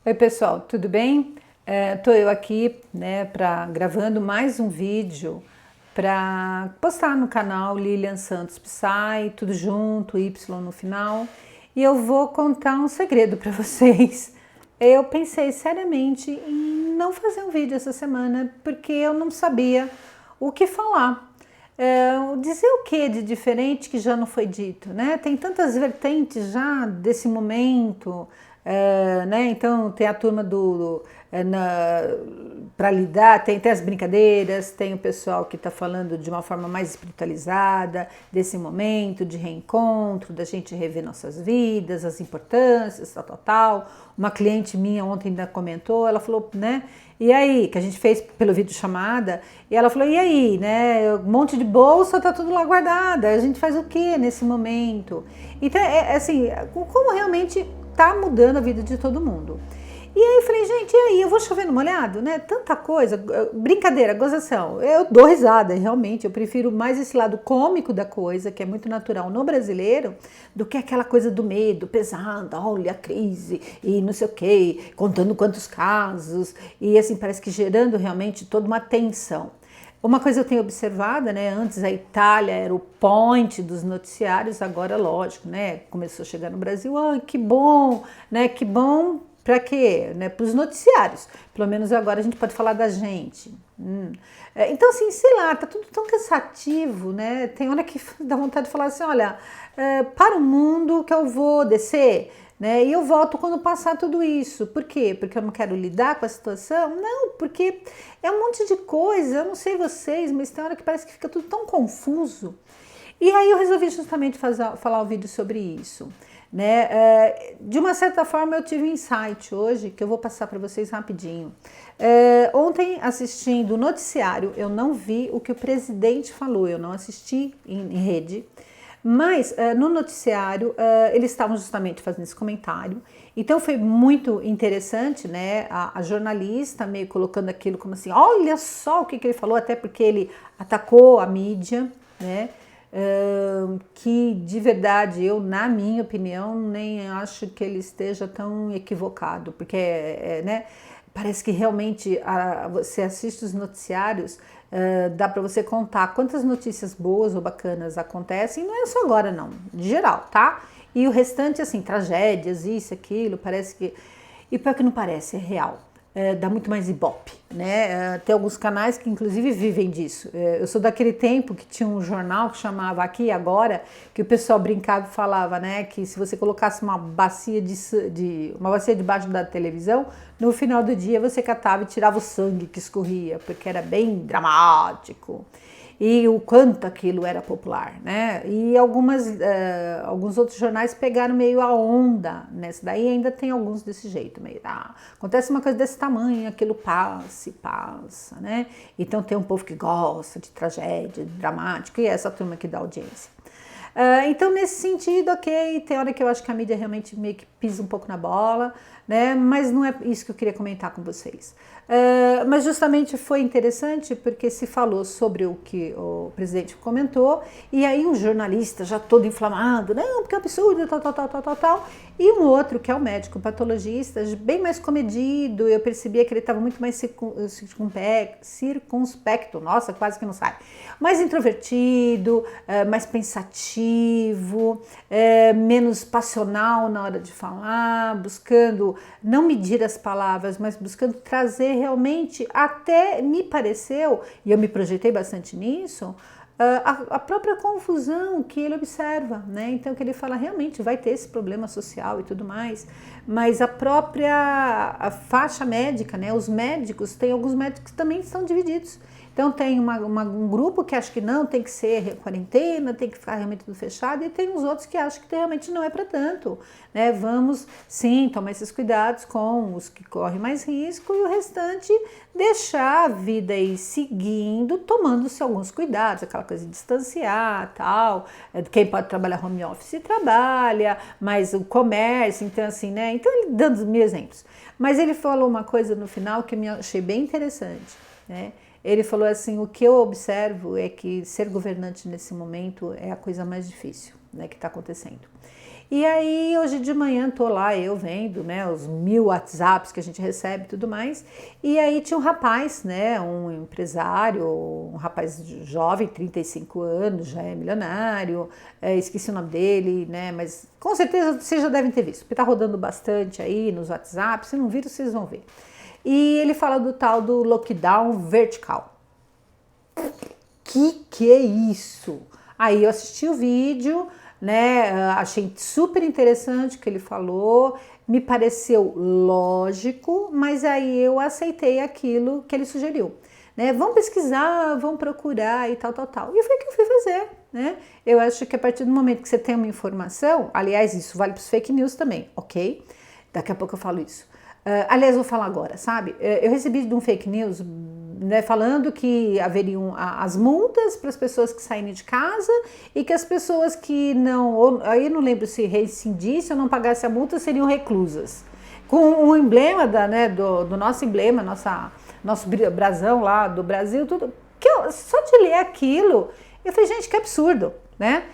Oi pessoal, tudo bem? Tô eu aqui, né, gravando mais um vídeo para postar no canal Lilian Santos Psy, tudo junto, Y no final. E eu vou contar um segredo para vocês. Eu pensei seriamente em não fazer um vídeo essa semana porque eu não sabia o que falar. Dizer o que de diferente que já não foi dito, né? Tem tantas vertentes já desse momento, né? Então tem a turma para lidar, tem as brincadeiras, tem o pessoal que está falando de uma forma mais espiritualizada desse momento de reencontro, da gente rever nossas vidas, as importâncias, tal. Uma cliente minha ontem ainda comentou, ela falou, né? E aí, que a gente fez pelo vídeo chamada, e ela falou, e aí, né? Um monte de bolsa, tá tudo lá guardada, a gente faz o que nesse momento? Então, assim, como realmente tá mudando a vida de todo mundo. E aí eu falei, gente, e aí, eu vou chover no molhado, né? Tanta coisa, brincadeira, gozação. Eu dou risada, realmente, eu prefiro mais esse lado cômico da coisa, que é muito natural no brasileiro, do que aquela coisa do medo, pesada, olha a crise, e não sei o quê, contando quantos casos, e assim, parece que gerando realmente toda uma tensão. Uma coisa eu tenho observado, né? Antes a Itália era o point dos noticiários, agora, lógico, né? Começou a chegar no Brasil, ai, que bom, né? Que bom. Para quê? Né? Para os noticiários. Pelo menos agora a gente pode falar da gente. Então, assim, sei lá, tá tudo tão cansativo, né? Tem hora que dá vontade de falar assim, olha, para o mundo que eu vou descer, né? E eu volto quando passar tudo isso. Por quê? Porque eu não quero lidar com a situação? Não, porque é um monte de coisa, eu não sei vocês, mas tem hora que parece que fica tudo tão confuso. E aí eu resolvi justamente falar um vídeo sobre isso. Né? De uma certa forma eu tive um insight hoje que eu vou passar para vocês rapidinho. Ontem, assistindo o noticiário, eu não vi o que o presidente falou, eu não assisti em rede, mas no noticiário eles estavam justamente fazendo esse comentário. Então foi muito interessante, né? A jornalista meio colocando aquilo como assim, olha só o que ele falou, até porque ele atacou a mídia, né? Que de verdade eu, na minha opinião, nem acho que ele esteja tão equivocado, porque né, parece que realmente você assiste os noticiários, dá para você contar quantas notícias boas ou bacanas acontecem, não é só agora não, de geral, tá? E o restante, assim, tragédias, isso, aquilo, parece que... E pior que não parece, é real. Dá muito mais ibope, né? Tem alguns canais que inclusive vivem disso. Eu sou daquele tempo que tinha um jornal que chamava Aqui e Agora, que o pessoal brincava e falava, né, que se você colocasse uma bacia uma bacia debaixo da televisão, no final do dia você catava e tirava o sangue que escorria, porque era bem dramático. E o quanto aquilo era popular, né? E alguns outros jornais pegaram meio a onda nessa daí, ainda tem alguns desse jeito, meio, acontece uma coisa desse tamanho, aquilo passa, né? Então tem um povo que gosta de tragédia, de dramático, e é essa turma que dá audiência. Então, nesse sentido, ok, tem hora que eu acho que a mídia realmente meio que pisa um pouco na bola, né? Mas não é isso que eu queria comentar com vocês. Mas justamente foi interessante porque se falou sobre o que o presidente comentou, e aí um jornalista já todo inflamado, não, porque é absurdo, tal. E um outro, que é o médico patologista, bem mais comedido, eu percebia que ele estava muito mais circunspecto, nossa, quase que não sai, mais introvertido, mais pensativo, menos passional na hora de falar, buscando não medir as palavras, mas buscando trazer realmente, até me pareceu, e eu me projetei bastante nisso, a própria confusão que ele observa, né? Então que ele fala, realmente vai ter esse problema social e tudo mais, mas a faixa médica, né? Os médicos, tem alguns médicos que também estão divididos. Então tem um grupo que acha que não, tem que ser quarentena, tem que ficar realmente tudo fechado, e tem uns outros que acham que realmente não é para tanto, né? Vamos sim tomar esses cuidados com os que correm mais risco e o restante deixar a vida aí seguindo, tomando-se alguns cuidados, aquela coisa de distanciar, tal. Quem pode trabalhar home office trabalha, mas o comércio, então assim, né? Então ele dando mil exemplos. Mas ele falou uma coisa no final que eu achei bem interessante, né? Ele falou assim, o que eu observo é que ser governante nesse momento é a coisa mais difícil, né, que está acontecendo. E aí, hoje de manhã, tô lá, eu vendo, né, os 1000 WhatsApps que a gente recebe e tudo mais. E aí tinha um rapaz, né, um empresário, um rapaz jovem, 35 anos, já é milionário, esqueci o nome dele, né, mas com certeza vocês já devem ter visto, porque tá rodando bastante aí nos WhatsApps, se não viram, vocês vão ver. E ele fala do tal do lockdown vertical. Que é isso? Aí eu assisti o vídeo, né? Achei super interessante o que ele falou, me pareceu lógico, mas aí eu aceitei aquilo que ele sugeriu, né? Vão pesquisar, vão procurar e tal. E foi o que eu fui fazer, né? Eu acho que a partir do momento que você tem uma informação, aliás, isso vale para os fake news também, ok? Daqui a pouco eu falo isso. Aliás, vou falar agora, sabe? Eu recebi de um fake news, né, falando que haveriam as multas para as pessoas que saírem de casa e que as pessoas que não, aí não lembro se rescindisse ou não pagasse a multa seriam reclusas. Com o emblema do nosso emblema, nosso brasão lá do Brasil, tudo. Que só de ler aquilo, eu falei, gente, que absurdo, né?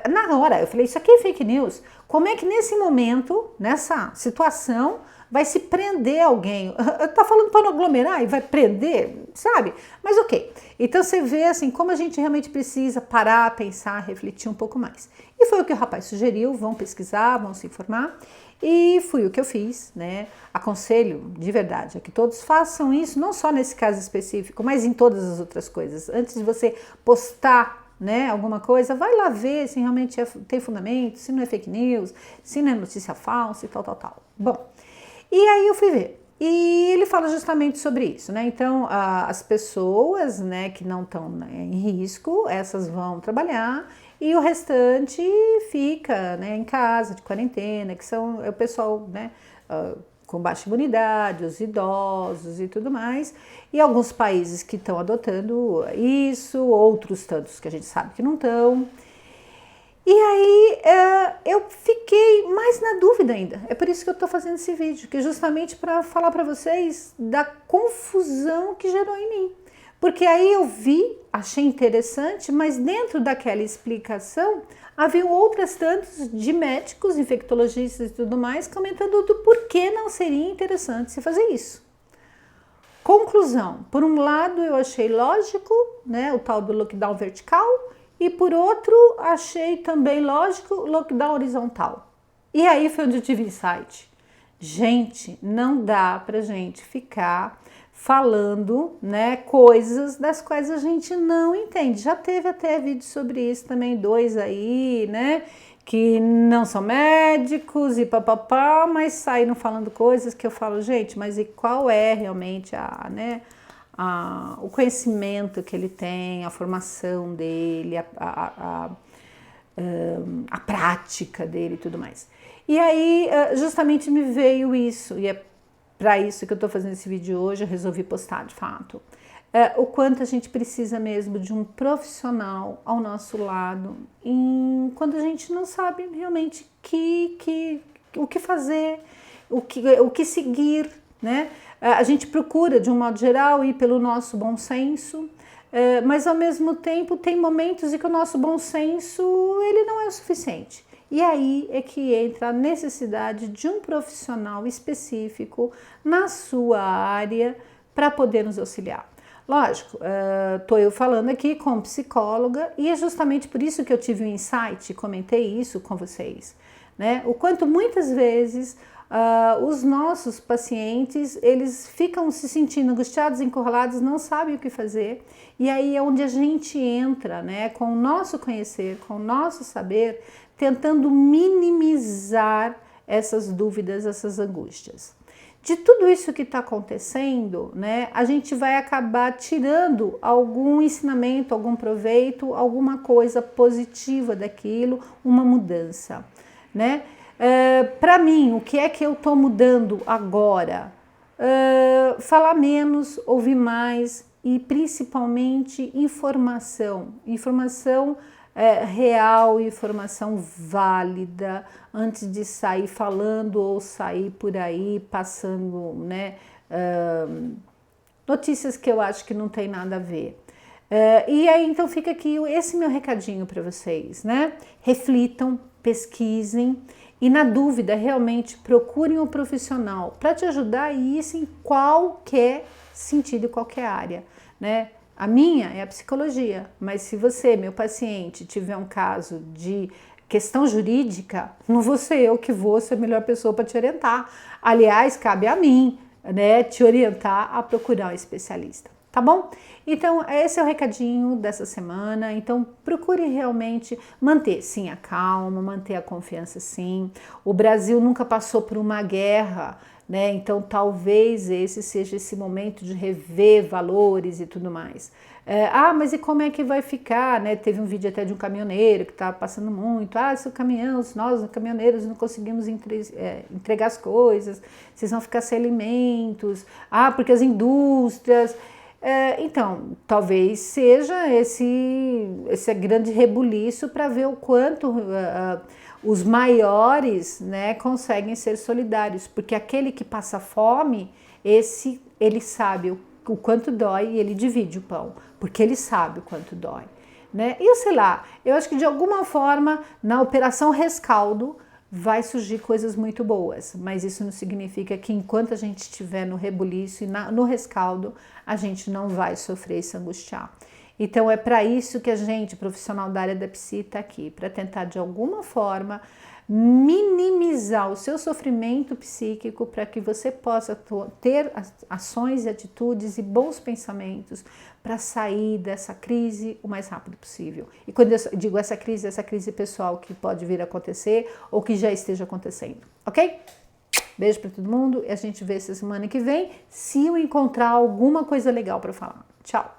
Na hora, eu falei, isso aqui é fake news. Como é que nesse momento, nessa situação, vai se prender alguém? Tá falando para não aglomerar e vai prender, sabe? Mas ok. Então você vê assim como a gente realmente precisa parar, pensar, refletir um pouco mais. E foi o que o rapaz sugeriu, vão pesquisar, vão se informar. E foi o que eu fiz, né? Aconselho de verdade a que todos façam isso, não só nesse caso específico, mas em todas as outras coisas. Antes de você postar, né, alguma coisa, vai lá ver se realmente tem fundamento, se não é fake news, se não é notícia falsa e tal. Bom, e aí eu fui ver. E ele fala justamente sobre isso, né? Então, as pessoas, né, que não estão, né, em risco, essas vão trabalhar e o restante fica, né, em casa, de quarentena, que são o pessoal, né, com baixa imunidade, os idosos e tudo mais. E alguns países que estão adotando isso, outros tantos que a gente sabe que não estão. E aí eu fiquei mais na dúvida ainda. É por isso que eu estou fazendo esse vídeo, que é justamente para falar para vocês da confusão que gerou em mim. Porque aí eu vi, achei interessante, mas dentro daquela explicação havia outras tantas de médicos, infectologistas e tudo mais comentando do porquê não seria interessante se fazer isso. Conclusão, por um lado eu achei lógico, né, o tal do lockdown vertical, e por outro achei também lógico o lockdown horizontal. E aí foi onde eu tive insight. Gente, não dá pra gente ficar falando, né, coisas das quais a gente não entende. Já teve até vídeo sobre isso também, 2 aí, né, que não são médicos e papapá, mas saíram falando coisas que eu falo, gente, mas e qual é realmente o conhecimento que ele tem, a formação dele, a prática dele e tudo mais. E aí, justamente me veio isso, e é para isso que eu estou fazendo esse vídeo hoje, eu resolvi postar de fato. O quanto a gente precisa mesmo de um profissional ao nosso lado, quando a gente não sabe realmente o que fazer, o que seguir, né? A gente procura, de um modo geral, ir pelo nosso bom senso, mas ao mesmo tempo tem momentos em que o nosso bom senso ele não é o suficiente. E aí é que entra a necessidade de um profissional específico na sua área para poder nos auxiliar. Lógico, estou eu falando aqui como psicóloga e é justamente por isso que eu tive um insight e comentei isso com vocês, né? O quanto muitas vezes os nossos pacientes, eles ficam se sentindo angustiados, encurralados, não sabem o que fazer, e aí é onde a gente entra, né, com o nosso conhecer, com o nosso saber, tentando minimizar essas dúvidas, essas angústias. De tudo isso que está acontecendo, né, a gente vai acabar tirando algum ensinamento, algum proveito, alguma coisa positiva daquilo, uma mudança, né? Para mim, o que é que eu estou mudando agora? Falar menos, ouvir mais e principalmente informação real, informação válida, antes de sair falando ou sair por aí passando, né, notícias que eu acho que não tem nada a ver. E aí então fica aqui esse meu recadinho para vocês, né? Reflitam, pesquisem e, na dúvida, realmente procurem um profissional para te ajudar, e isso em qualquer sentido e qualquer área, né? A minha é a psicologia, mas se você, meu paciente, tiver um caso de questão jurídica, não vou ser eu que vou ser a melhor pessoa para te orientar. Aliás, cabe a mim, né, te orientar a procurar um especialista, tá bom? Então, esse é o recadinho dessa semana. Então, procure realmente manter, sim, a calma, manter a confiança, sim. O Brasil nunca passou por uma guerra, né? Então, talvez esse seja esse momento de rever valores e tudo mais. Mas e como é que vai ficar, né? Teve um vídeo até de um caminhoneiro que estava passando muito. Se o caminhão, se nós, caminhoneiros, não conseguimos entregar as coisas, vocês vão ficar sem alimentos. Porque as indústrias... Então, talvez seja esse grande rebuliço para ver o quanto os maiores, né, conseguem ser solidários, porque aquele que passa fome, ele sabe o quanto dói e ele divide o pão, porque ele sabe o quanto dói, né? E eu sei lá, eu acho que de alguma forma na Operação Rescaldo vai surgir coisas muito boas, mas isso não significa que enquanto a gente estiver no rebuliço e no rescaldo, a gente não vai sofrer e se angustiar. Então é para isso que a gente, profissional da área da psi, está aqui, para tentar de alguma forma minimizar o seu sofrimento psíquico, para que você possa ter ações e atitudes e bons pensamentos para sair dessa crise o mais rápido possível. E quando eu digo essa crise pessoal que pode vir a acontecer ou que já esteja acontecendo, ok? Beijo para todo mundo e a gente vê essa semana que vem, se eu encontrar alguma coisa legal para falar. Tchau!